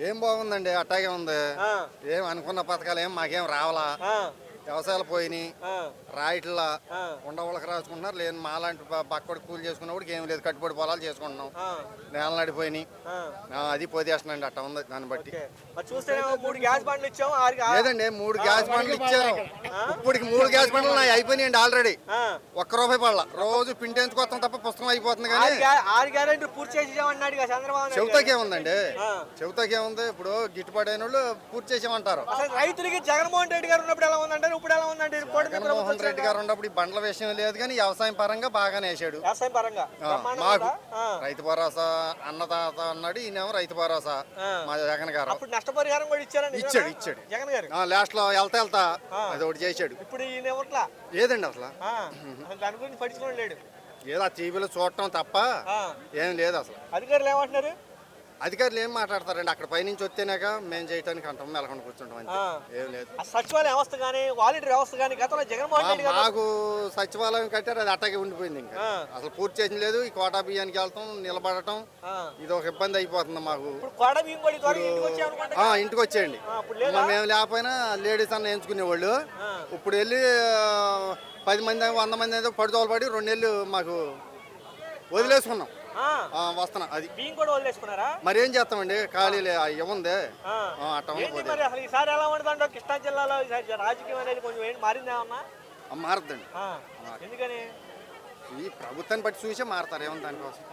ఏం బాగుందండి, అట్టాగే ఉంది. ఏం అనుకున్న పథకాలు ఏం మాకేం రావాలా. వ్యవసాయాలు పోయినాయి, రాయిట్లా ఉండవలకి రాసుకుంటున్నారు. లేని మాలాంటి పక్కడి కూలి చేసుకున్నప్పుడు ఏం లేదు, కట్టుబడి పొలాలు చేసుకుంటున్నాం. నేల నడిపోయినాయి, అది పోతేస్తున్నాండి. అట్ట ఉంది దాన్ని బట్టి. చూస్తే 3 గ్యాస్ బండ్లు ఇచ్చాం. లేదండి, 3 గ్యాస్ బండ్లు ఇచ్చారు. ఇప్పటికి 3 గ్యాస్ బండ్లు నాకు అయిపోయినాయండి ఆల్రెడీ. ₹1 పడలా. రోజు పిండేందుకొస్తాం తప్ప పుస్తకం అయిపోతుంది. కానీ 6 గ్యారెంటీ పూర్తి చేసేసామన్నాడు చంద్రబాబు. చెబుతాకేముందండి, చెబుతాకేముంది. ఇప్పుడు గిట్టుబాటు అయిన వాళ్ళు పూర్తి చేసామంటారు. రైతులకి జగన్మోహన్ రెడ్డి గారు ఉన్నప్పుడు ఎలా ఉందంటే ఇప్పుడు ఎలా ఉందండి? జగన్మోహన్ రెడ్డి గారు ఉన్నప్పుడు ఈ బండ్ల విషయం లేదు, కానీ వ్యవసాయం పరంగా బాగానే వేసాడు. వ్యవసాయం పరంగా మాకు రైతు భరోసా అన్నదాత అన్నాడు, ఈయనేమో రైతు భరోసా. మా జగన్ గారు అప్పుడు నష్టపరిహారం కూడా ఇచ్చాడు. జగన్ గారు లాస్ట్ లో వెళ్తా అది ఒకటి చేశాడు. ఇప్పుడు ఈయన ఎవట్లా లేదండి అసలు దాని గురించి పట్టించుకోవడం లేడు. ఏదో ఆ టీవీలో చూడటం తప్ప ఏం లేదు అసలు. అధికారులు ఏమంటున్నారు? అధికారులు ఏం మాట్లాడతారండి, అక్కడ పైనుంచి వస్తేనాక మేము చేయడానికి అంటాం, మెలకుండా కూర్చుంటాం అంతే. ఏం లేదు. సచివాలయ వ్యవస్థ కానీ వాలంటీర్ వ్యవస్థ కానీ గతంలో జగన్మోహన్ రెడ్డి గారు మాకు సచివాలయం కట్టారు, అది అట్టగే ఉండిపోయింది. ఇంకా అసలు పూర్తి చేసిన లేదు. ఈ కోటా బియ్యానికి వెళ్తాం, నిలబడటం, ఇది ఒక ఇబ్బంది అయిపోతుంది మాకు. ఇంటికి వచ్చేయండి. మేము లేకపోయినా లేడీస్ అన్న ఎంచుకునేవాళ్ళు. ఇప్పుడు వెళ్ళి 10 మంది 100 మంది అయితే పడితోలు పడి 2 నెలలు మాకు వదిలేసుకున్నాం. వస్తున్నా అది బియ్యం కూడా వదిలేసుకున్నారా? మరి ఏం చేస్తామండి, ఖాళీ ఇవ్వండి. ఈసారి ఎలా ఉండదంటే కృష్ణా జిల్లాలో రాజకీయం అనేది కొంచెం మారిందేమన్నా? మారద్దండి. ఎందుకని? ఈ ప్రభుత్వాన్ని బట్టి చూసే మారతారు, ఏమన్నా దానికోసం.